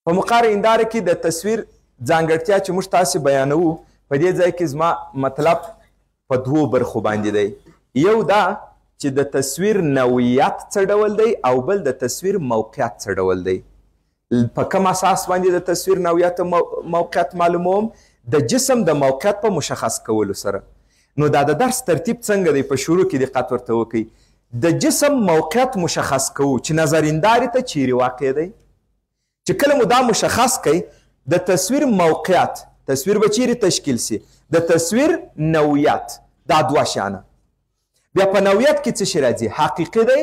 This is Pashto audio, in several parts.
په مقار هنداره کې د تصویر ځانګړتیا چې موږ تاسې بیانوو په دې ځای کې زما مطلب په دوو برخو باندې دی. یو دا چې د تصویر نوعیت څه ډول دی او بل د تصویر موقعیت څه ډول دی. په کوم اساس باندې د تصویر نوعیت او موقعیت معلوموم؟ د جسم د موقعیت په مشخص کولو سره. نو دا د درس ترتیب څنګه دی؟ په شروع کې دقت ورته وکړئ. د جسم موقعیت مشخص کوو چې نظرهندارې ته چیرې واقع دی. چې کله مو دا مشخص کوئ د تصویر موقعیت، تصویر به چیرې تشکیل سي؟ د تصویر نوعیت، دا دوه شیانه. بیا په نوعیت کې څه شی راځي؟ حقیقي دی،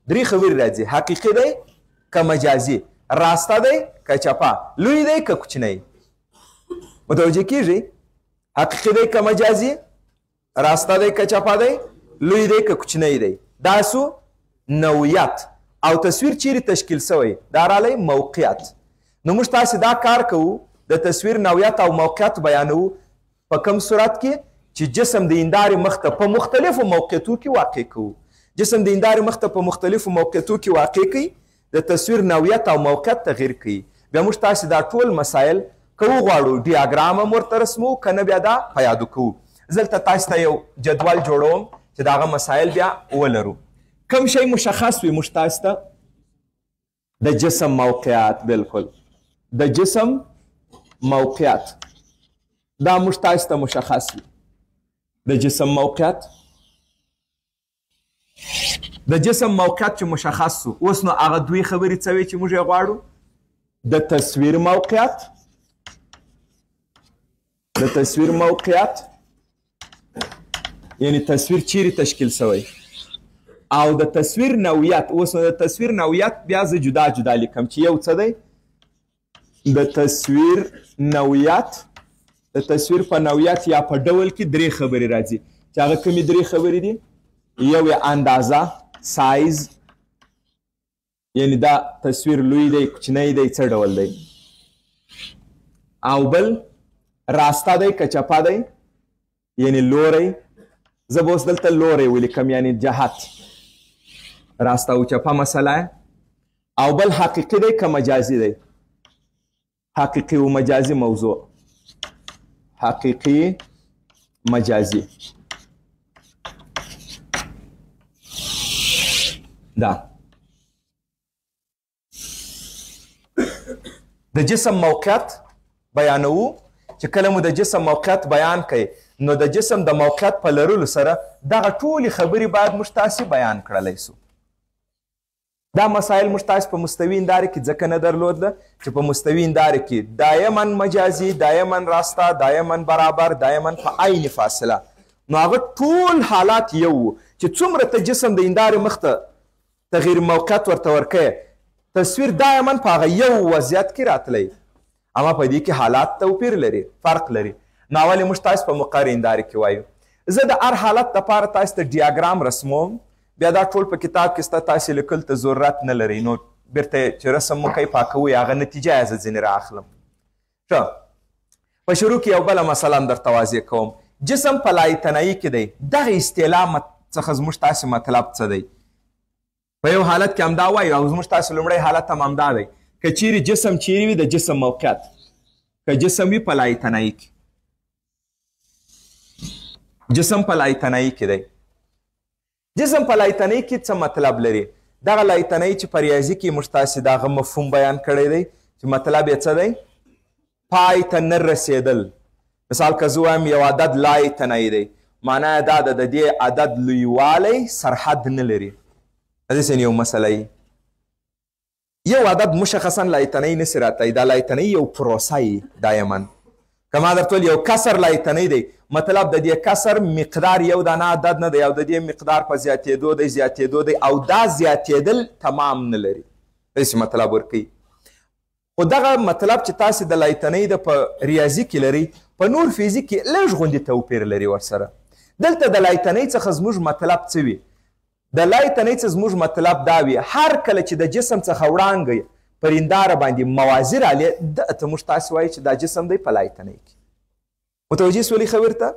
درې خبرې راځي. حقیقي دی که مجازي، راسته دی که چپه، لوی دی که کوچنی. متوجه کیږي؟ حقیقي دی که مجازي، راسته دی که چپه دی، لوی دی که کوچنی دی. دا سو نوعیت. او تصویر چیرې تشکیل سوی؟ دا رالی موقعیت. نو موږ تاسې دا کار کوو، د تصویر نوعیت او موقعیت بیانوو په کوم صورت کې چې جسم د هندارې مخ ته په مختلفو موقعیتو کې واقع کوو. جسم د هندارې مخ ته په مختلفو موقعیتو کې واقع کوي، د تصویر نوعیت او موقعیت تغییر کوي. بیا موږ تاسې دا ټول مسایل که وغواړو ډیاګرام هم ورته رسمو، که نه بیا دا په یادو کوو. زه دلته تاسو ته یو جدول جوړوم چې د هغه مسایل بیا ولرو. کوم شی مشخص وي موږ تاسو ته؟ د جسم موقعیت. بالکل د جسم موقعیت دا موږ تاسو ته مشخص وي. د جسم موقعیت، د جسم موقعیت چې مشخص سو، اوس نو هغه دوی خبرې څه وي چې موږ یې غواړو؟ د تصویر موقعیت، د تصویر موقعیت یعنی تصویر چیرې تشکیل سوی، او د تصویر نوعیت. اوس نو د تصویر نوعیت بیا زه جدا جدا لیکم چې یو څه دی؟ د تصویر نوعیت، د تصویر په نوعیت یا په ډول کې درې خبرې راځي چې هغه کومې درې خبرې دي؟ یو یې اندازه، سایز، یعنی دا تصویر لوی دی کوچنی دی څه ډول دی، او بل راسته دی که چپه دی یعنی لوری. زه به اوس دلته لوری ولیکم یعنی جهت، راسته او چپه مسله. او بل حقیقي دی که مجازي دی؟ حقیقي و مجازي موضوع، حقیقي مجازي. دا د جسم موقعیت بیانوو چې کله مو د جسم موقعیت بیان کوي نو د جسم د موقعیت په لرلو سره دغه ټولې خبرې باید موږ تاسې بیان کړلی سو. دا مسایل موږ تاسې په مستوي هندارې کې ځکه نه درلودله چې په مستوي هندارې کې دایما مجازي، دایما راسته، دایما برابر، دایما په عین فاصله. نو هغه ټول حالات یو و چې څومره ته جسم د هندارې مخ ته تغییر موقعیت ورته ورکوې، تصویر دایما په هغه یو وضعیت کې راتلی، اما په دې کې حالات توپیر لري، فرق لري. نو اول موږ تاسو په مقر هندارې کې وایو. زه د هر حالت دپاره تاسو ته ډیاګرام رسموم، بیا دا ټول په کتاب کې ستا تاسې لیکل ته ضرورت نه لري. نو بیرته چې رسم مو کوئ پاکوئ هغه نتیجه یې زه ځینې رااخلم. ښه، په شروع کې یو بله مسله هم درته واضح کوم. جسم په لایتنایي کې دی. دغه اصطلاح څخه زموږ تاسې مطلب څه دی؟ په یو حالت کې همدا وایو او زموږ تاسې لومړی حالت هم همدا دی. که چیرې جسم چیرې وي د جسم موقعیت، که جسم وي په لایتنایي کې، جسم په لایتنایي کې دی. جسم په لایتنایي کې څه مطلب لري؟ دغه لایتنایي چې په ریاضي کې موږ تاسې دغه مفهوم بیان کړی دی چې مطلب یې څه دی؟ پای ته نه رسېدل. مثال که زه وایم یو عدد لایتنایي دی، معنا یې دا ده د دې عدد لویوالی سرحد نه لري. داسې یو مسله یي. یو عدد مشخصا لایتنایي نسي راتلی، دا لایتنایي یو پروسه یي دایما. که ما درته ویل یو کسر لایتنایي دی، مطلب د دې کسر مقدار یو دانه عدد نه دی او د دې مقدار په زیاتېدو دی زیاتېدو دی او دا زیاتېدل تمام نه لري. داسې مطلب ورکوي. خو دغه مطلب چې تاسې د لایتنایي د په ریاضي کې لري، په نور فیزیک کې لږ غوندې توپیر لري ورسره. دلته د لایتنایي څخه زموږ مطلب څه وي؟ د لایتنایي څخه زموږ مطلب دا وي هر کله چې د جسم څخه وړانګې پر هنداره باندې موازي رالې، دغه ته موږ تاسې وایو چې دا جسم دی په لایتنایي کې. متوجه سولې خبرې ته؟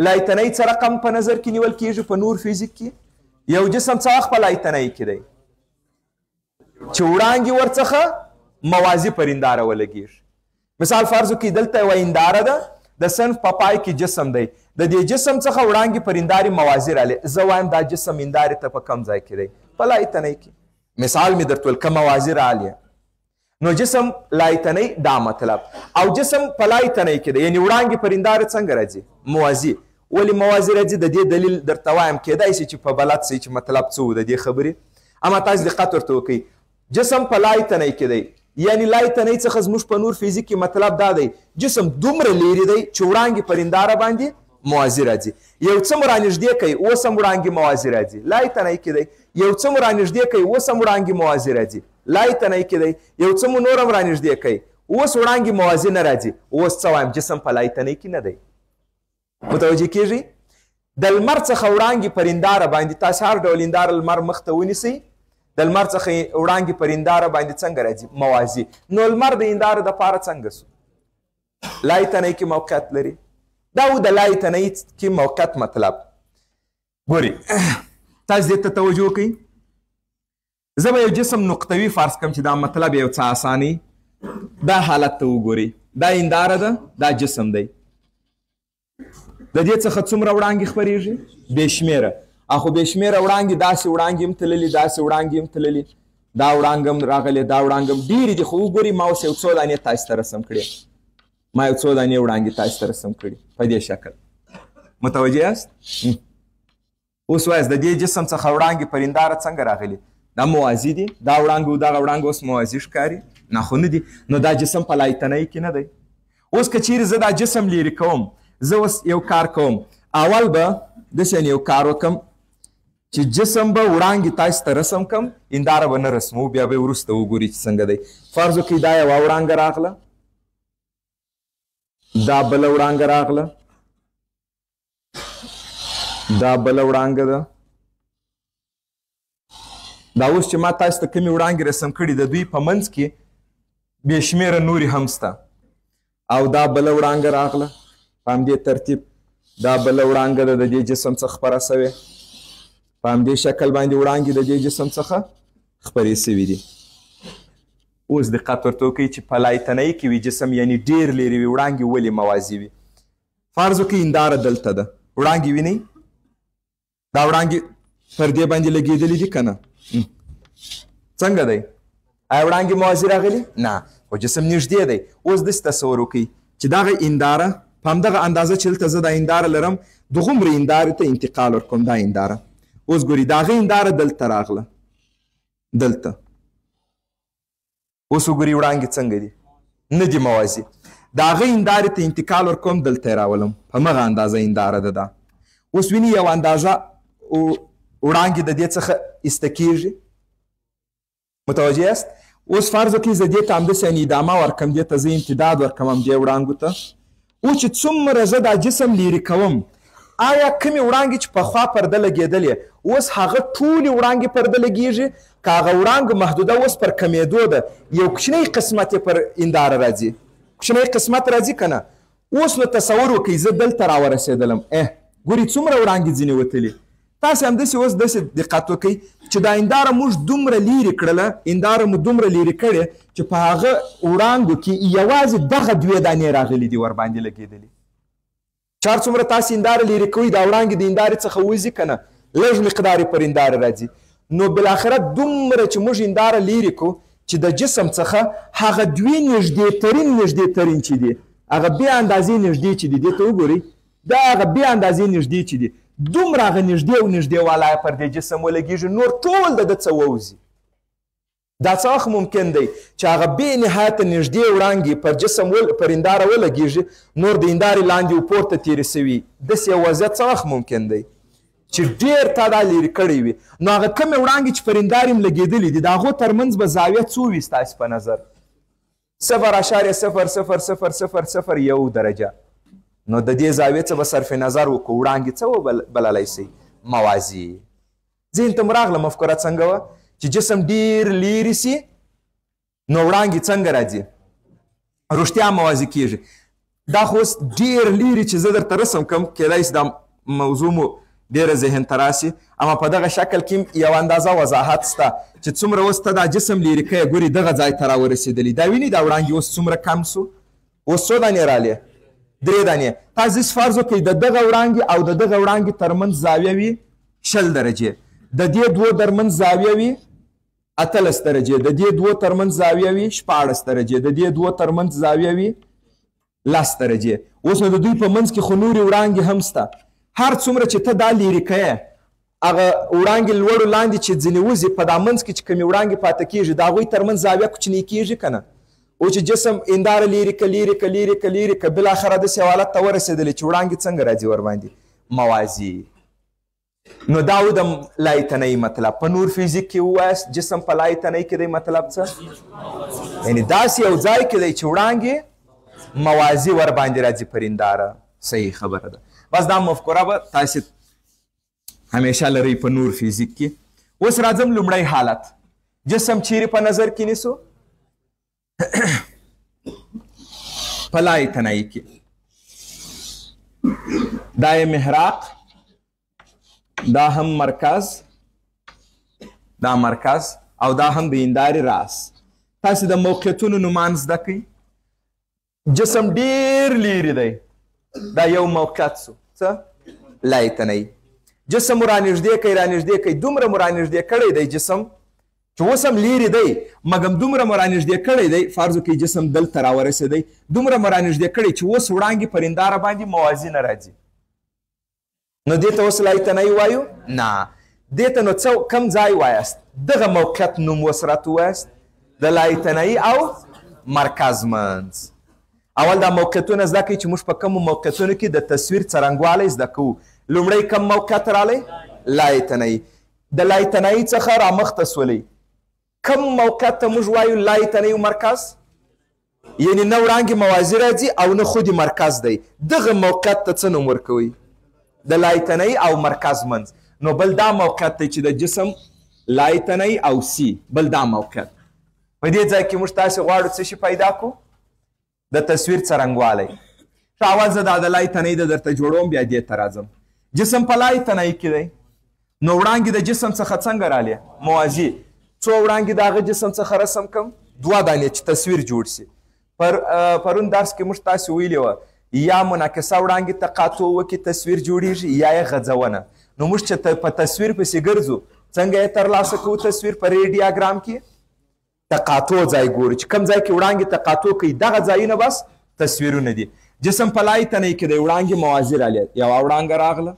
لایتنایي څه رقم په نظر کې نیول کیږي په نور فیزیک کې؟ یو جسم څه وخت په لایتنایي کې دی؟ چې وړانګې ورڅخه موازي پر هنداره ولګېږي. مثال فرض وکړئ دلته یوه هنداره ده د صنف په پای کې جسم دی، د دې جسم څخه وړانګې پر هندارې موازي راغلی. زه وایم دا جسم هندارې ته په کم ځای کې دی؟ په لای تنۍ کې. مثال مې درته ویل که موازي راغلی نو جسم لای تنۍ دا مطلب، او جسم په لای تنۍ کې دی یعنې وړانګې پر هنداره څنګه راځي؟ موازي. ولې موازي راځي؟ د دې دلیل درته وایم، کیدای شي چې په بلد سئ چې مطلب څه و د دې خبرې. اما تاسو دقت ورته وکړئ، جسم په لای تنۍ کې دی یعنی لای تنۍ څخه زموږ په نور فزیک کې مطلب دا دی جسم دومره لیرې دی چې وړانګې پر هنداره باندې موازي راځي. یو څه مو رانږدې کوي اوس هم وړانګې موازي راځي، لای تنۍ کې دی. یو څه مو رانږدې کوي اوس هم وړانګې موازي راځي، لای تنۍ کې دی. یو څه مو نور هم رانږدې کوي اوس وړانګې موازي نه راځي. اوس څه وایم؟ جسم په لای تنۍ کې نه دی. متوجه کېږئ؟ د لمر څخه وړانګې پر هنداره باندې تاسو هر ډول هنداره لمر مخ ته ونیسئ، د لمر څخه وړانګې پر هنداره باندې څنګه راځي؟ موازي. نو لمر د هنداره دپاره څنګه سو؟ لای تنۍ کې موقعیت لري. دا و د لای تنۍ کې موقعیت مطلب. ګورئ تاسو دې ته توجه وکئ. زه به یو جسم نقطوي فرض کړم چې دا مطلب یو څه اساني. دا حالت ته وګورئ، دا هنداره ده، دا جسم دی. د دې څخه څومره وړانګې خپرېږي؟ بې شمېره. خو بې شمېره وړانګې داسې وړانګې هم تللي، داسې وړانګې هم تللي، دا وړانګه هم راغلې، دا وړانګه هم ډېرې دي. خو وګورئ ما اوس یو څو دانې تاسو ته رسم کړې، ما یو څو دانې وړانګې تاسو ته رسم کړي په دې شکل. متوجه یاست؟ اوس وایاست د دې جسم څخه وړانګې پر هنداره څنګه راغلي؟ دا موازي دي. دا وړانګه او دغه وړانګه اوس موازي ښکاري؟ نه خو نه دي. نو دا جسم په لای تنۍ کې نه دی. اوس که چیرې زه دا جسم لیرې کوم، زه اوس یو کار کوم، اول به داسې یو کار وکړم چې جسم به وړانګې تاسو ته رسم کړم، هنداره به نه رسمو، بیا به یې وروسته وګورئ چې څنګه دی. فرض وکړئ دا یوه وړانګه راغله، دا بله وړانګه راغله، دا بله وړانګه ده. دا اوس چې ما تاسو ته کومې وړانګې رسم کړي د دوی په منځ کې بې شمېره نورې هم شته. او دا بله وړانګه راغله په همدې ترتیب، دا بله وړانګه ده د دې جسم څخه خپره سوې، په همدې شکل باندې وړانګې د دې جسم څخه خپرې سوي دي. اوس دقت ورته وکړئ چې په لای تنۍ کې وي جسم، یعنې ډېر لرې وي، وړانګې ولې موازي وي؟ فرض وکړئ هنداره دلته ده، وړانګې وینئ؟ دا وړانګې پر دې باندې لګېدلې دي که نه؟ څنګه دی؟ آیا وړانګې موازي راغلي؟ نه، خو جسم نږدې دی. اوس داسې تصور وکړئ چې دغه هنداره په همدغه اندازه چې دلته زه دا هنداره لرم دغومره هندارې ته انتقال ورکوم. دا هنداره اوس ګورئ د هغه هنداره دلته راغله، دلته. اوس وګورئ وړانګې څنګه دي؟ نه دي موازي. د هغه هندارې ته انتقال ورکوم، دلته یې راولم، په همغه اندازه هنداره ده دا. اوس ویني یو اندازه وړانګې د دې څخه ایسته کېږي. متوجه یاست؟ اوس فرض وکړئ زه دې ته همداسې ادامه ورکړم، دې ته زه امتداد ورکړم همدې وړانګو ته. اوس چې څومره زه دا جسم لیرې کوم، آیا کومې وړانګې چې پخوا پرده لګېدلې اوس هغه ټولې وړانګې پرده لګېږي؟ که هغه وړانګو محدوده اوس پر کمېدو ده، یو کوچنی قسمت یې پر هنداره راځي، کوچنی قسمت راځي که نه؟ اوس نو تصور وکړئ زه دلته راورسېدلم، ګورئ څومره وړانګې ځینې وتلي. تاسې همداسې اوس داسې دقت وکئ چې دا هنداره موږ دومره لیرې کړله، هنداره مو دومره لیرې کړې چې په هغه وړانګو کې یوازې دغه دوې دانې راغلي دي ورباندې لګېدلي. چار څومره تاسې هنداره لیرې کوئ دا وړانګې د هندارې څخه وځي که نه؟ لږ مقدار یې پر هنداره راځي. نو بالاخره دومره چې موږ هنداره لیرې کړو چې د جسم څخه هغه دوې نږدې ترین چې دي، هغه بې اندازې نږدې چې دي، دې ته وګورئ، دا هغه بې اندازې نږدې چې دي، دومره هغه نږدې او نږدې والا پر دې جسم ولګېږي، نور ټول د ده څه ووځي. دا څه وخت ممکن دی چې هغه بې نهایته نږدې وړانګې پر جسم پر هنداره ولګېږي، نور د هندارې لاندې و پورته تېرې سوي؟ داسې یو وضعیت څه وخت ممکن دی چې ډېر تا دا لرې کړی وي؟ نو هغه کومې وړانګې چې پر هندارې هم لګېدلې دي د هغو ترمنځ به زاویه څو وي ستاسې په نظر؟ 0.000001 درجه. نو د دې زاویې څه به صرف نظر وکړو، وړانګې څه وبللی سئ؟ موازي. ذهن ته مو راغله مفکوره څنګه وه چې جسم ډېر لیرې سي نو وړانګې څنګه راځي؟ رښتیا موازي کېږي. دا خو اوس ډېر لیرې چې زه درته رسم کړم، کیدای شي دا موضوع مو ډېره ذهن ته راسي. اما په دغه شکل کې یو اندازه وضاحت شته چې څومره اوس ته دا جسم لیرې کوې ګورې دغه ځای ته راورسېدلي. دا ویني دا وړانګې اوس څومره کم سو، اوس څو دانې رالې؟ 3 دانې. تاسې فرض وکړئ د دغه وړانګې او د دغه وړانګې ترمنځ زاویه وي 20 درجې، د دې دوو ترمنځ زاویه وي 18 درجې، د دې دوو ترمنځ زاویه وي 16 درجې، د دې دوو ترمنځ زاویه وي 10 درجې. اوس نو د دوی په منځ کې خو نورې وړانګې هم شته. هر څومره چې ته دا لیرې کوې هغه وړانګې لوړو لاندې چې ځینې وځي په دا منځ کې چې کومې وړانګې پاته کېږي د هغوی ترمنځ زاویه کوچنۍ کېږي که نه. او چې جسم هنداره لیرې که لیرې که لیرې که لیرې که بالاخره داسې حالت ته ورسېدلې چې وړانګې څنګه راځي ورباندې موازي. نو دا و د لای تنهی مطلب. په نور فیزیک کې ووایاست جسم په لای تنهی کې دی مطلب څه؟ یعنې داسې یو ځای کې دی چې وړانګې موازي ورباندې راځي پر هنداره. صحیح خبره ده. بس دا مفکوره به تاسې همیشه لرئ په نور فیزیک کې. اوس راځم لومړی حالت. جسم چیرې په نظر کې نیسو؟ په لای تنهی کې. دا یې محراق، دا هم مرکز، دا مرکز او دا هم د هندارې راس. تاسې د موقعیتونو نومان زده کوئ. جسم ډېر لیرې دی، دا یو موقعیت سو څه؟ لای تنهی. جسم مو رانږدې کوئ رانږدې کوئ، دومره مو رانږدې کړی دی جسم چې اوس هم لیرې دی مګم دومره مو رانږدې کړی دی. فرض وکړئ جسم دلته راورسېدی، دومره مو رانږدې کړی چې اوس وړانګې پر هنداره باندې موازي نه راځي. نو دې ته اوس لای تنهی وایو؟ نه. دې ته نو څه کم ځای وایاست؟ دغه موقعیت نوم اوس راته ووایاست د لای تنهی او مرکز منځ. اول دا موقعیتونه زده کوئ چې موږ په کومو موقعیتونو کې د تصویر څرنګوالی زده کوو. لومړی کم موقعیت رالی؟ لای تنهی. د لای تنهی څخه رامخته سولئ. کم موقعیت ته موږ وایو لای تنهی مرکز؟ یعنې نه وړانګې موازي راځي او نه خود مرکز دی. دغه موقعیت ته څه نوم ورکوئ؟ د لای تنهی او مرکز منځ. نو بل دا موقعیت دی چې د جسم لای تنهی او سی، بل دا موقعیت. په دې ځای کې موږ تاسې غواړو څه شي پیدا کړو؟ د تصویر څرنګوالی. ښه اول زه دا د لای تنهی د درته جوړوم بیا دې ته راځم. جسم په لای تنهی کې دی نو وړانګې د جسم څخه څنګه رالی؟ موازي. څو وړانګې د هغه جسم څخه رسم کړم؟ 2 دانې چې تصویر جوړ شي. پرون درس کې موږ تاسې ویلي وه یا منعکسه وړانګې تقاطع وکړي تصویر جوړیږي یا یې غځونه. نو موږ چې په تصویر پسې ګرځو څنګه یې ترلاسه کوو تصویر په ریډیاګرام کې؟ تقاطع ځای ګورو چې کوم ځای کې وړانګې تقاطع کوي دغه ځایونه بس تصویرونه دي. جسم په لای تنهی کې دی وړانګې موازي رالی، یوه وړانګه راغله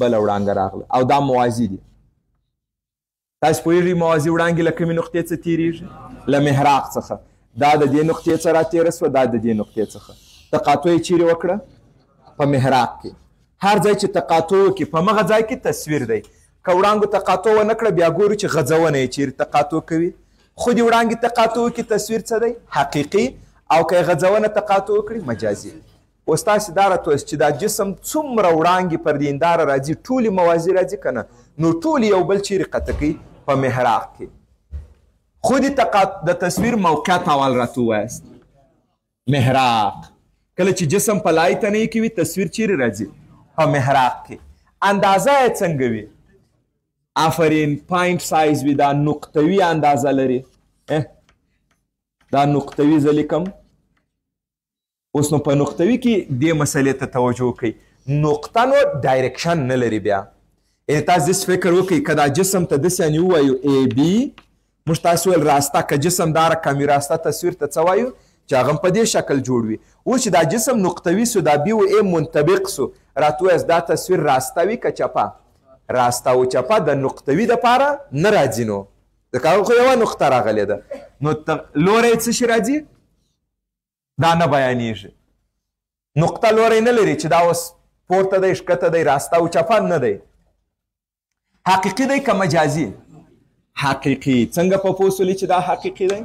بله وړانګه راغله او دا موازي دي. تاسې پوهېږئ موازي وړانګې له کومې نقطې څخه تېرېږي؟ له محراق څخه. دا د دې نقطې څخه راتېره سوه، دا د دې نقطې څخه. تقاطع یې چیرې وکړه؟ په محراق کې. هر ځای چې تقاطع وکړي په مغه ځای کې تصویر دی. که وړانګو تقاطع ونه کړه بیا ګورو چې غځونه یې چیرې تقاطع کوي. خو دې وړانګې تقاطع وکړي تصویر څه دی؟ حقیقي. او که یې غځونه تقاطع وکړي مجازي. اوس تاسې دا راته وایاست چې دا جسم څومره وړانګې پر دې هنداره راځي ټولې موازي راځي که نه؟ نو ټولې یو بل چیرې قطع کوي؟ په محراق کې. خو د تصویر موقعیت اول راته ووایاست. محراق. کله چې جسم په لای تنهی کې وي تصویر چیرې راځي؟ په محراق کې. اندازه یې څنګه وي؟ آفرین پاینټ سایز وي، دا نقطوي اندازه لري. دا نقطوي زه لیکم. اوس نو په نقطوي کې دې مسئلې ته توجه کوئ. نقطه نو ډایرکشن نه لري بیا. یعنې تاسو داسې فکر وکړئ که دا جسم ته داسې یعنې ووایو اے بي، موږ تاسو ویل راسته، که جسم دا رقمي راسته تصویر ته څه وایو؟ چې هغه په دې شکل جوړ وي. اوس چې دا جسم نقطوي سو، دا بي و اے منطبق سو، راته ووایاست دا تصویر راسته وي که چپه؟ راسته او چپه د نقطوي دپاره نه راځي. نو ځکه هغه خو یوه نقطه راغلې ده. نو لوری څه شي راځي؟ دا نه بیانېږي. نقطه لوری نه لري چې دا اوس پورته دی ښکته دی راسته او چپه نه دی. حقیقي دی که مجازي؟ حقیقي. څنګه په پوه سولې چې دا حقیقي دی؟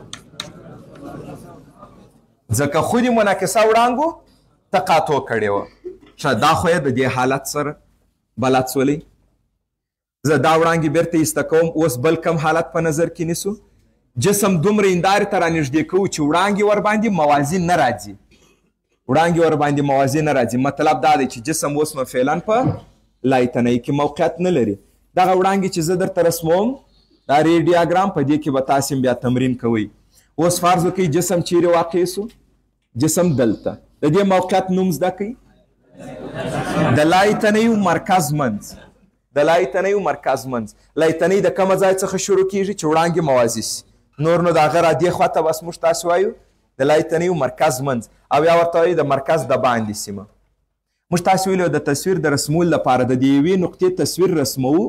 ځکه خودي منعکسه وړانګو تقاطع کړې وه. ښه دا خو یې د دې حالت سره بلد سولئ. زه دا وړانګې بیرته ایسته کوم. اوس بل کم حالت په نظر کې نیسو. جسم دومره هندارې ته رانږدې کوو چې وړانګې ورباندې موازي نه راځي. وړانګې ورباندې موازي نه راځي. مطلب دا دی چې جسم اوس نو فعلا په لای تنهی کې موقعیت نه لري. دغه وړانګې چې زه درته رسموم دا ریډیاګرام په دې کې به تاسې بیا تمرین کوئ. اوس فرض وکړئ جسم چیرې واقع سو؟ جسم دلته. د دې موقعیت نوم زده کړئ د لای تنهیو مرکز منځ. د لای تنهیو مرکز منځ. لای تنهی د کومه ځای څخه شروع کیږي چې وړانګې موازي سي. نور نو د هغه را دې خواته بس موږ تاسې وایو د لای تنهیو مرکز منځ او یا ورته وایو د مرکز د باندې سیمه. موږ تاسې ویلو د تصویر د رسمولو لپاره د دې یوې نقطې تصویر رسموو.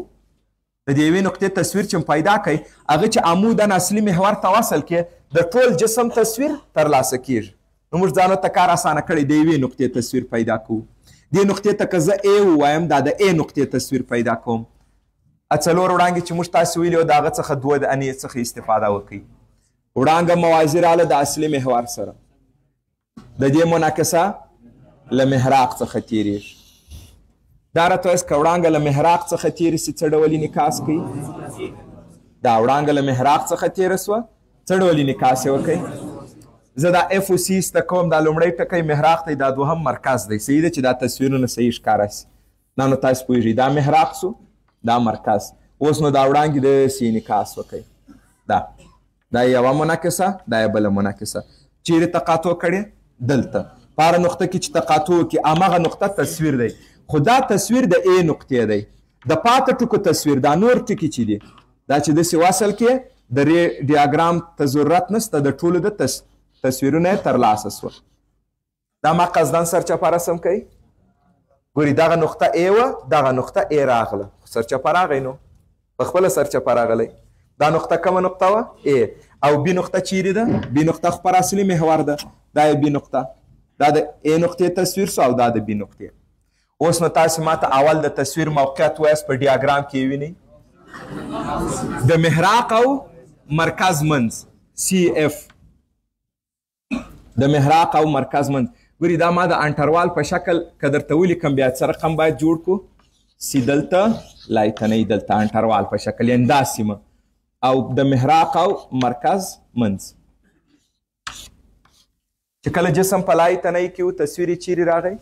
د دې یوې نقطې تصویر چې پیدا کوي هغه چې عموداً اصلي محور ته وصل کې د ټول جسم تصویر ترلاسه کیږي. نو موږ ځانو ته کار اسانه کړی د یوې نقطې تصویر پیدا کوو. دې نقطې ته که زه A ووایم دا د A نقطې تصویر پیدا کوم. څلور وړانګې چې موږ تاسې ویلي وو د هغه څخه دوه د انې څخه استفاده وکړئ. وړانګه موازي راله د اصلي محور سره. د دې منعکسه له محراق څخه تیریږي. دا راته وایست که وړانګه له محراق څخه تیرې سي څه ډول انعکاس کوي؟ دا وړانګه له محراق څخه تیره سوه څه ډول انعکاس یې وکړئ؟ زه دا اف او سی زده کوم. دا لومړی ټکی محراق دی، دا دوهم مرکز دی. صحیح ده چې دا تصویرونه صحیح ښکاره سي. نو تاسو پوهېږئ دا محراق سو دا مرکز. اوس نو دا وړانګې داسې انعکاس وکړئ. دا یوه منعکسه دا یې بله منعکسه. چیرې تقاطع کړې؟ دلته په هره نقطه کې چې تقاطع وکړي همغه نقطه تصویر دی. خو دا تصویر د A نقطې دی. د پاته ټکو تصویر دا نور ټکي چې دي دا چې داسې وصل کې د ډیاګرام ته ضرورت نشته. د ټولو د تصویرونه یې ترلاسه سوه. دا ما قصداً سرچپه رسم کوي. ګوري دغه نقطه A وه دغه نقطه A راغله. سرچپه راغی نو په خپله سرچپه راغلی. دا نقطه کومه نقطه وه؟ A. او B نقطه چیرې ده؟ B نقطه خو پر اصلي محور ده. دا یې B نقطه. دا د A نقطې تصویر سو او دا د B نقطې. اوس نو تاسې ماته اول د تصویر موقعیت وایست په ډیاګرام کې وینئ. د محراق او مرکز منځ CF. د محراق او مرکز منځ. ګوري دا ما د انټروال په شکل که درته ولیکم بیا څه رقم باید جوړ کړو؟ سی دلته لای تنهی دلته انټروال په شکل یعنې دا سیمه او د محراق او مرکز منځ. چې کله جسم په لای تنهی کې و تصویر یې چیرې راغی؟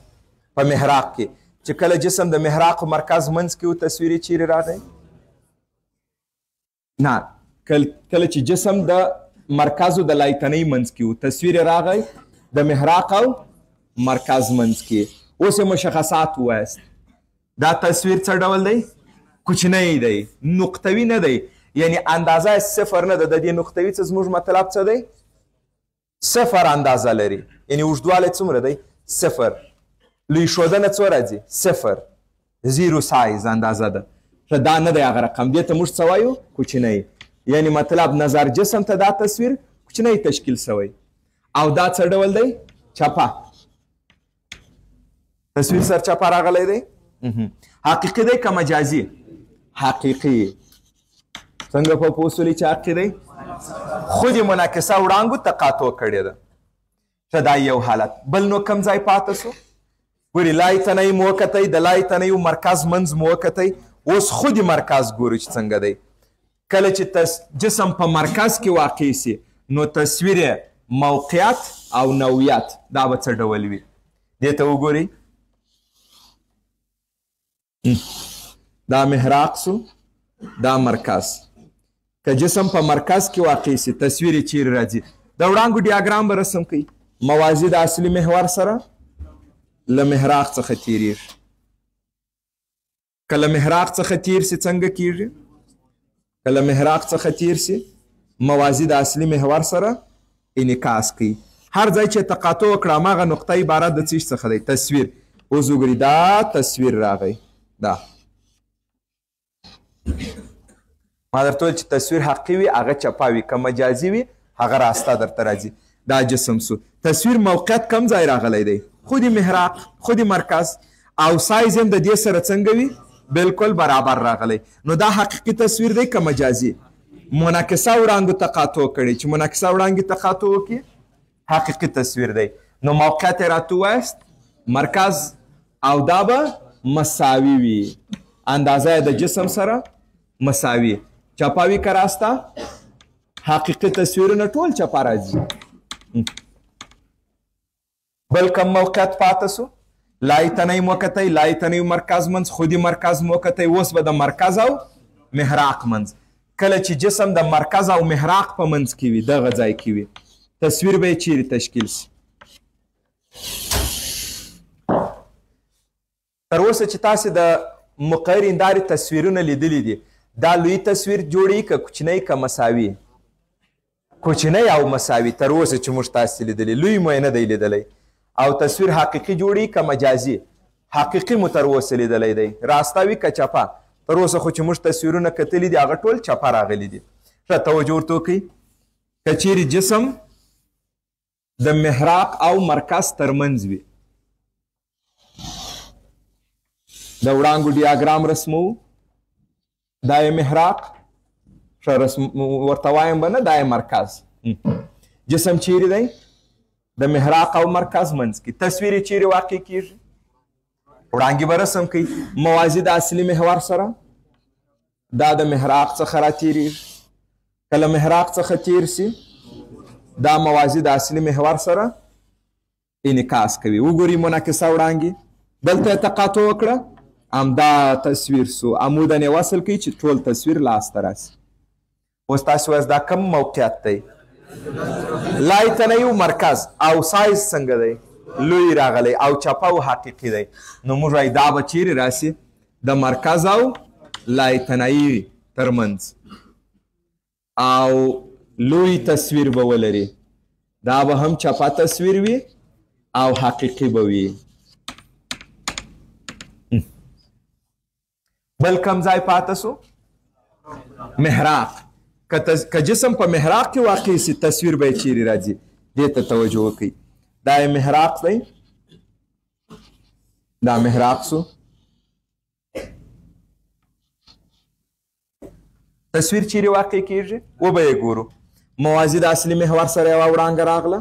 په محراق کې. چې کله جسم د محراق او مرکز منځ کې و تصویر یې چیرې راغی؟ نه. کله چې جسم د مرکز او د لای تنهی منځ کې و تصویر یې راغی د محراق او مرکز منځ کې. اوس یې مشخصات ووایست. دا تصویر څه ډول دی؟ کوچنی دی، نقطوي نه دی. یعنی اندازه صفر نه ده. د دې نقطوي څه زموږ مطلب څه دی؟ صفر اندازه لري. یعنی اوږدوالی څومره دی؟ صفر. لوی ښودنه څو راځي؟ صفر. زیرو سایز اندازه ده. دا نه دی هغه رقم. دې ته موږ څه وایو؟ کوچنی. یعنی مطلب نظر جسم ته دا تصویر کوچنی تشکیل سوی. او دا څه ډول دی؟ چپه. تصویر سرچپه راغلی دی. حقیقي دی که مجازي؟ حقیقي. څنګه په اصولي چې حقیقي دی؟ خود یې منعکسه وړانګو تقاطع کړې ده. ښه دا یو حالت. بل نو کم ځای پاته سو؟ ګورې لای تنهی مو وکتئ، د لای تنهیو مرکز منځ مو وکتئ. اوس خود یې مرکز ګورو چې څنګه دی. کله چې جسم په مرکز کې واقع سي نو تصویر موقعیت او نوعیت دا به څه ډول وي؟ دې ته وګورئ. دا محراق سو دا مرکز. که جسم په مرکز کې واقع سي تصویر یې چیرې راځي؟ د وړانګو ډیاګرام به رسم کوي. موازي د اصلي محور سره له محراق څخه تیریږي. که له محراق څخه تیر سي څنګه کیږي؟ که له محراق څخه تیر سي موازي د اصلي محور سره انعکاس کوي. هر ځای چې تقاطع وکړه هماغه نقطه عبارت د څه څخه دی؟ تصویر. اوس وګورئ دا تصویر راغی. دا ما درته ویل چې تصویر حقیقي وي هغه چپه وي، که مجازي وي هغه راسته درته راځي. دا جسم سو. تصویر موقعیت کم ځای راغلی دی؟ خود محراق، خود مرکز. او سایز هم د دې سره څنګه وي؟ بالکل برابر راغلی. نو دا حقیقي تصویر دی که مجازي؟ منعکسه وړانګو تقاطع کړي. چې منعکسه وړانګې تقاطع وکړي حقیقي تصویر دی. نو موقعیت یې راته ووایست مرکز او دا به مساوي وي. اندازه د جسم سره مساوي. چپه وي که راسته؟ حقیقي تصویرونه ټول چپه راځي. بل کم موقعیت پاته سو؟ لای تنه مو کتی، لای تنه مرکز منځ، خودي مرکز مو کتی. اوس به د مرکز او محراق منځ، کله چې جسم د مرکز او محراق په منځ کې وي، دغه ځای کې وي، تصویر به یې چیرې تشکیل سي؟ تر اوسه چې تاسې د مقعر هندارې تصویرونه لیدلی دي، دا لوی تصویر جوړوي که کوچنی که مساوي؟ کوچنی او مساوي تر اوسه چې موږ تاسې لیدلی، لوی مو یې نه دی لیدلی. او تصویر حقیقي جوړي که مجازي؟ حقیقي مو تر اوسه لیدلی دی، راسته وي که چپه؟ تر اوسه خو چې موږ تصویرونه کتلي دي هغه ټول چپه راغلي دي. ښه توجه ورته وکړئ. که چیرې جسم د محراق او مرکز ترمنځ وي، د وړانګو ډیاګرام رسمو، دا یې محراق، ښه رسم ورته وایم به نه، دا یې مرکز. جسم چیرې دی؟ د محراق او مرکز منځ کې. تصویر یې چیرې واقع کیږي؟ وړانګې به رسم کوي موازي د اصلي محور سره، دا د محراق څخه راتېرېږي. کله محراق څخه تیر سي، دا موازي د اصلي محور سره انعکاس کوي. وګورئ منعکسه وړانګې، دلته یې تقاطع وکړه، همدا تصویر سو، عمودن یې وصل کوي چې ټول تصویر لاسته راسي. اوس تاسو وایاست دا کم موقعیت دی؟ لای تنه مرکز او سایز څنګه دی؟ لوی راغلی او چپه او حقیقي دی. نو موږ وایو دا به چیرې راسي؟ د مرکز او لای تنهیي ترمنځ، او لوی تصویر به ولري. دا به هم چپه تصویر وي او حقیقي به وي. بل کم ځای پاته سو؟ محراق. که جسم په محراق کې واقع سي، تصویر به یې چیرې راځي؟ دې ته توجه وکړئ. دا یې محراق دی، دا محراق سو. تصویر چیرې واقع کیږي؟ وبه یې ګورو. موازي د اصلي محور سره یوه وړانګه راغله،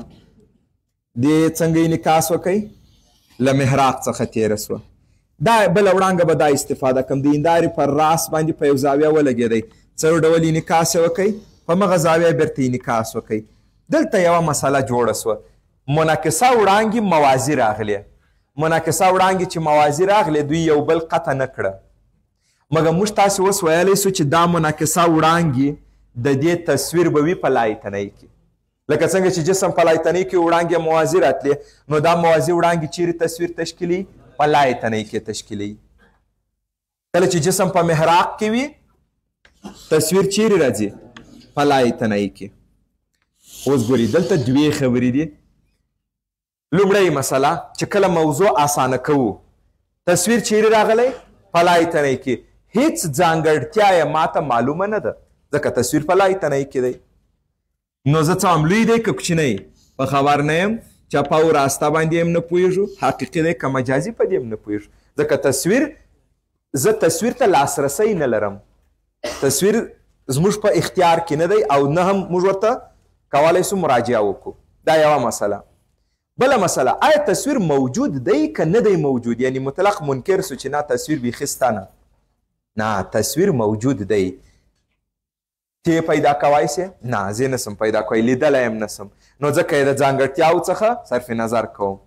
دې څنګه انعکاس وکئ؟ له محراق څخه تېره سوه. دا بله وړانګه به دا استفاده کوم، د هندارې پر راس باندې په یو زاویه ولګېدی، څه ډول انعکاس یې وکئ؟ په مغه زاویه بیرته انعکاس وکئ. دلته یوه مسله جوړه سوه، منعکسه وړانګې موازي راغلې. منعکسه وړانګې چې موازي راغلې، دوی یو بل قطع نه کړه. مګر موږ تاسې اوس ویلی سو چې دا منعکسه وړانګې د دې تصویر به وي په لایتنۍ کې. لکه څنګه چې جسم په لایتنۍ کې وړانګې موازي راتلې، نو دا موازي وړانګې چیرې تصویر تشکیلي؟ په لایتنۍ کې تشکیلي. کله چې جسم په محراق کې وي، تصویر چیرې راځي؟ په لایتنۍ کې. اوس ګورئ دلته دوې خبرې دي. لومړی مسله چې کله موضوع اسانه کوو، تصویر چیرې راغلی؟ په لایتنۍ کې. هیڅ ځانګړتیا یې ماته معلومه نه ده، ځکه تصویر په لایتنۍ کې دی. نو زه څه هم لوی دی که کوچنی؟ په خبر نه یم. چپه او راسته باندې هم نه پوهېږو، حقیقي دی که مجازي، په دې هم نه پوهېږو. ځکه تصویر، زه تصویر ته لاسرسی نه لرم. تصویر زموږ په اختیار کې نه دی، او نه هم موږ ورته کولی سو مراجعه وکړو. دا یوه مسله. بله مسله، آیا تصویر موجود دی که نه دی موجود؟ یعنی مطلق منکر سو چې نه تصویر بیخي سته نه. نه، تصویر موجود دی. ته پیدا کوای سې؟ نه، زه نسم پیدا کوی، لیدلی هم نسم. نو ځکه یې د ځانګړتیاو څخه صرف نظر کوم.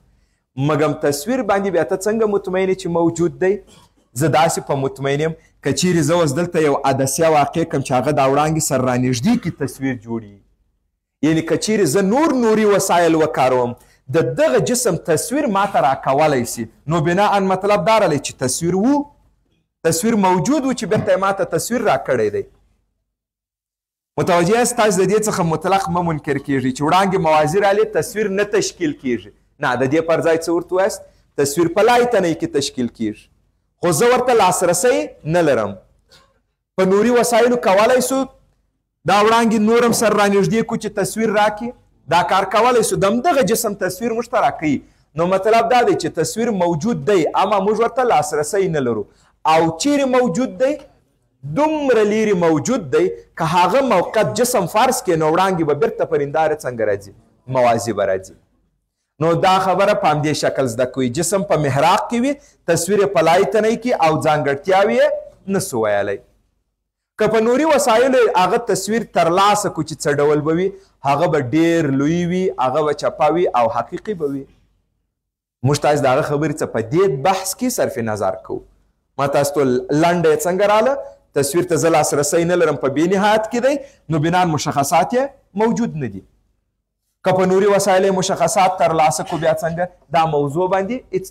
مګم تصویر باندې بیا ته څنګه مطمئن چې موجود دی؟ زه داسې په مطمئن یم که چیرې زه اوس دلته یو عدسیه واقع کړم چې هغه دا وړانګې سره رانږدې کړي، تصویر جوړي. یعنې که چیرې زه نوري وسایل وکاروم، د دغه جسم تصویر ماته راکولی سي، نو بناء مطلب دا رالی چې تصویر و، تصویر موجود و چې بیرته یې ماته تصویر راکړی دی. متوجه یاست؟ تاسو د دې څخه مطلق مه منکر کیږي چې وړانګې موازي رالې تصویر نه تشکیل کیږي. نه، د دې پر ځای څه ورته وایاست؟ تصویر په لایتنۍ کې تشکیل کیږي، خو زه ورته لاسرسی نه لرم. په نوري وسایلو کولی سو دا وړانګې نور هم سره رانږدې کړو چې تصویر راکړي، دا کار کولی سو. د همدغه جسم تصویر موږ ته راکوي. نو مطلب دا دی چې تصویر موجود دی، اما موږ ورته لاسرسی نه لرو. او چیرې موجود دی؟ دومره لیرې موجود دی که هغه موقت جسم فرض کې، نو وړانګې به بیرته پر هنداره څنګه راځي؟ موازي به راځي. نو دا خبره په همدې شکل زده کوي. جسم په محراق کې وي، تصویر یې په لایتنۍ کې، او ځانګړتیاوې یې نسو ویلی. که په نوري وسایلو هغه تصویر ترلاسه کړو چې څه ډول به وي، هغه به ډېر لوی وي، هغه به چپه وي او حقیقي به وي. موږ تاسې د هغه خبرې څه په دې بحث کې صرف نظر کوو. ما تاسو ته لنډه یې څنګه راله، تصویر ته زه لاسرسی نه لرم، په بې نهایت کې دی، نو بنان مشخصات یې موجود نه دي. که په نوري وسایل مشخصات ترلاسه کړو بیا څنګه، دا موضوع باندې هېڅ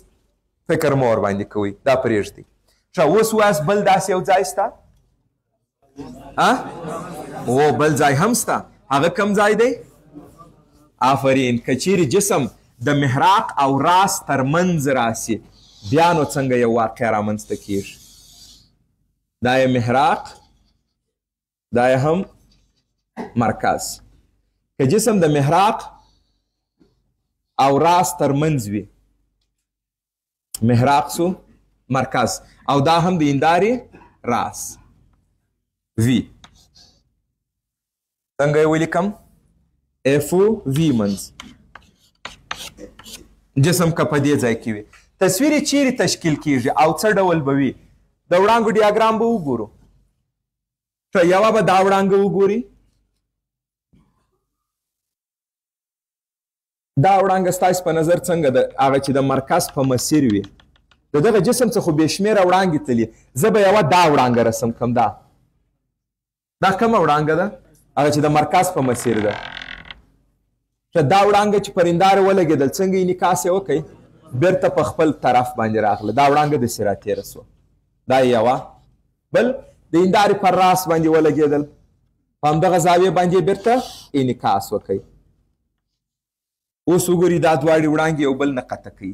فکر مه ورباندې کوئ، دا پرېږدئ. ښه، اوس وایاست بل داسې یو ځای شته؟ او بل ځای هم شته. هغه کوم ځای دی؟ آفرین. که چیرې جسم د محراق او راس ترمنځ راسي بیا نو څنګه یو واقع رامنځته کیږي. دا یې محراق، دا یې هم مرکز. که جسم د محراق او راس ترمنځ وي، محراق سو مرکز، او دا هم د هندارې راس وي. څنګه یې ولیکم؟ اف او وي منځ. جسم که په دې ځای کې وي. تصویر یې چیرې تشکیل کیږي او څه ډول به وي؟ د وړانګو ډیاګرام به وګورو. ښه، یوه به دا وړانګه وګوري. دا وړانګه ستاسې په نظر څنګه ده؟ هغه چې د مرکز په مسیر وي. د دغه جسم څخه خو بې شمېره وړانګې تلي. زه به یوه دا وړانګه رسم کړم. دا کومه وړانګه ده؟ هغه چې د مرکز په مسیر ده. دا وړانګه چې پر هنداره ولګېدل څنګه انعکاس یې وکړئ، بیرته په خپل طرف باندې راغله. دا وړانګه داسې راتېره سوه. دا یوه. بل د هندارې پر راس باندې ولګېدل، په همدغه زاویې باندې بیرته انعکاس وکړئ. اوس وګورئ دا دواړې وړانګې یو بل نه قطع کوي.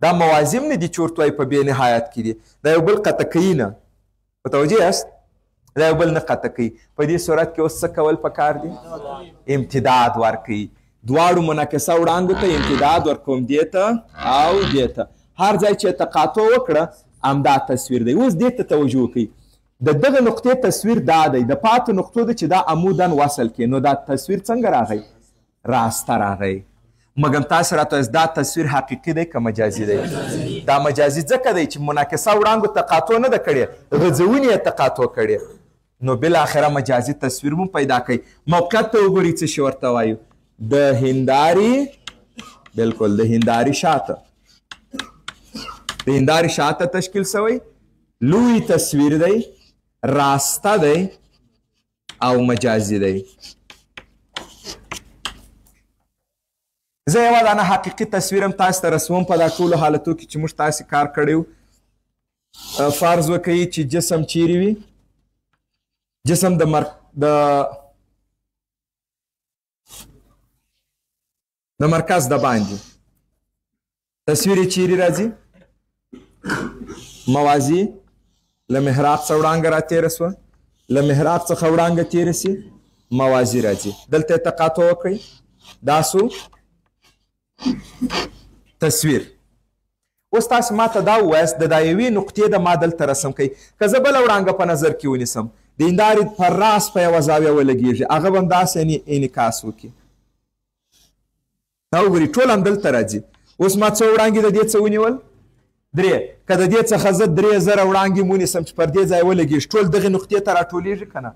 دا موازیم نه دي چې ورته وایي په بې نهایت کې دي. دا یو بل قطع کوي نه. متوجه یاست؟ دا یو بل نه قطع کوي. په دې صورت کې اوس څه کول پکار دي؟ امتداد ورکوي. دواړو منعکسه وړانګو ته امتداد ورکوم، دې ته او دې ته. هر ځای چې تقاطع وکړه همدا تصویر دی. اوس دې ته توجه وکړئ. د دغه نقطې تصویر دا دی، د پاتو نقطو ده چې دا عموداً وصل کړي. نو دا تصویر څنګه راغی؟ راسته راغی. مګم تاسو راته وایاست دا تصویر حقیقي دی که مجازي دی؟ دا مجازي ځکه دی چې منعکسه وړانګو تقاطع نه ده کړې، غځونې یې تقاطع کړې. نو بالاخره مجازي تصویر مو پیدا کوي. موقعیت ته وګورئ څه شي ورته وایو؟ د هندارې، بلکل د هندارې شاته، د هندارې شاته تشکیل شوی لوی تصویر دی، راسته دی او مجازي دی. زه یوه دانه حقیقي تصویر هم تاسو ته رسوم په دا ټولو حالتو کې چې موږ تاسې کار کړی و. فرض وکړئ چې جسم چیرې وي، جسم د مرکز د باندې، تصویر یې چیرې راځي؟ موازي. له محراق څخه وړانګه راتېره سوه، له محراق څخه وړانګه تېره سي، موازي راځي. دلته یې تقاطع وکړئ. دا سو تصویر. اوس تاسو ماته دا ووایاست د دا یوې نقطې د ما دلته رسم کوي. که زه بله وړانګه په نظر کې ونیسم، د هندارې پر راس په یوه زاویه ولګېږي، هغه به هم داسې انعکاس وکړي. دا وګورئ ټول هم دلته راځي. اوس ما څو وړانګې د دې څه ونیول؟ 3. که د دې څخه زه 3000 وړانګې ونیسم چې پر دې ځای ولګېږي، ټول دغې نقطې ته راټولېږي که نه؟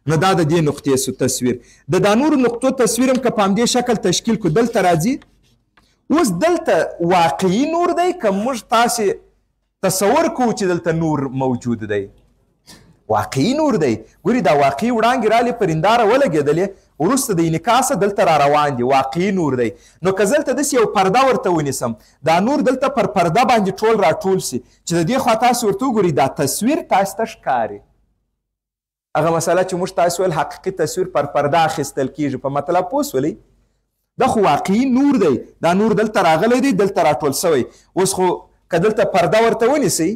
نو دا د دې نقطې سو تصویر. د دا نورو نقطو تصویر هم که په همدې شکل تشکیل کړو دلته راځي. اوس دلته واقعي نور دی که موږ تاسې تصور کوو چې دلته نور موجود دی؟ واقعي نور دی. ګوري دا واقعي وړانګې رالې پر هنداره ولګېدلې، وروسته د انعکاسه دلته را روان دي، واقعي نور دی. نو که دلته داسې یو پرده ورته ونیسم، دا نور دلته پر پرده باندې ټول راټول سي چې د دې خوا تاسو ورته وګورئ دا تصویر تاسو ته ښکاري. هغه مسله چې موږ تاسو ویل حقیقي تصویر پر پرده اخیستل کیږي، په مطلب پوه شولئ؟ دا خو واقعي نور دی. دا نور دلته راغلی دی، دلته راټول سوی. اوس خو که دلته پرده ورته ونیسئ،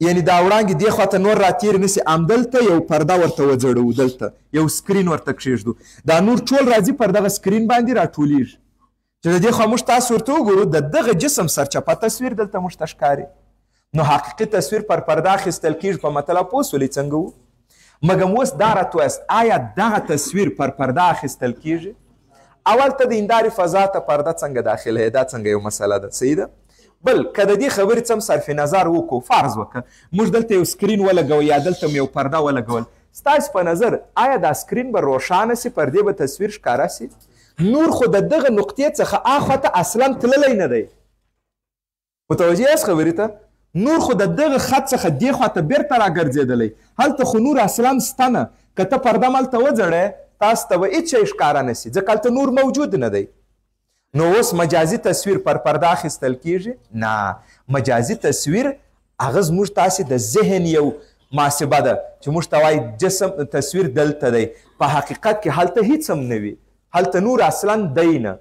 یعنی دا وړانګې دې خواته نور راتېرې نه سي، همدلته یو پرده ورته وځړوو، دلته یو سکرین ورته کښېږدو، دا نور ټول راځي پر دغه سکرین باندې راټولېږي چې د دې خوا موږ تاسو ورته وګورو د دغه جسم سرچپه تصویر دلته موږ ته ښکاري. نو حقیقي تصویر پر پرده اخیستل کېږي. په مطلب پوه شولئ څنګه و؟ مګم اوس دا راته وایاست آیا دغه تصویر پر پرده اخیستل کېږي؟ اول ته د هندارې فضا ته پرده څنګه داخله دا څنګه یو مسله ده، صحیح ده؟ بل که د دې خبرې څه هم صرف نظر وکړو، فرض وکړه موږ دلته یو سکرین ولګوو یا دلته یو پرده ولګول، ستاسې په نظر آیا دا سکرین به روښانه سي، پردې به تصویر ښکاره سي؟ نور خو د دغه نقطې څخه اخوا ته اصلا تللی نه دی. متوجه یاست خبرې ته؟ نور خو د دغه خط څخه دې خواته بیرته راګرځېدلی، هلته خو نور اصلا سته نه. که ته پرده ملته وځړی تاسو ته به هېڅ شی ښکاره نه سي، ځکه هلته نور موجود نه دی. نو اوس مجازي تصویر پر پرده اخیستل کیږي؟ نه، مجازي تصویر هغه زموږ تاسې د ذهن یو محاسبه ده چې موږ ته وایي جسم تصویر دلته دی، په حقیقت کې هلته هیڅ هم نه وي، هلته نور اصلا دی نه.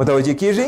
متوجه کیږي؟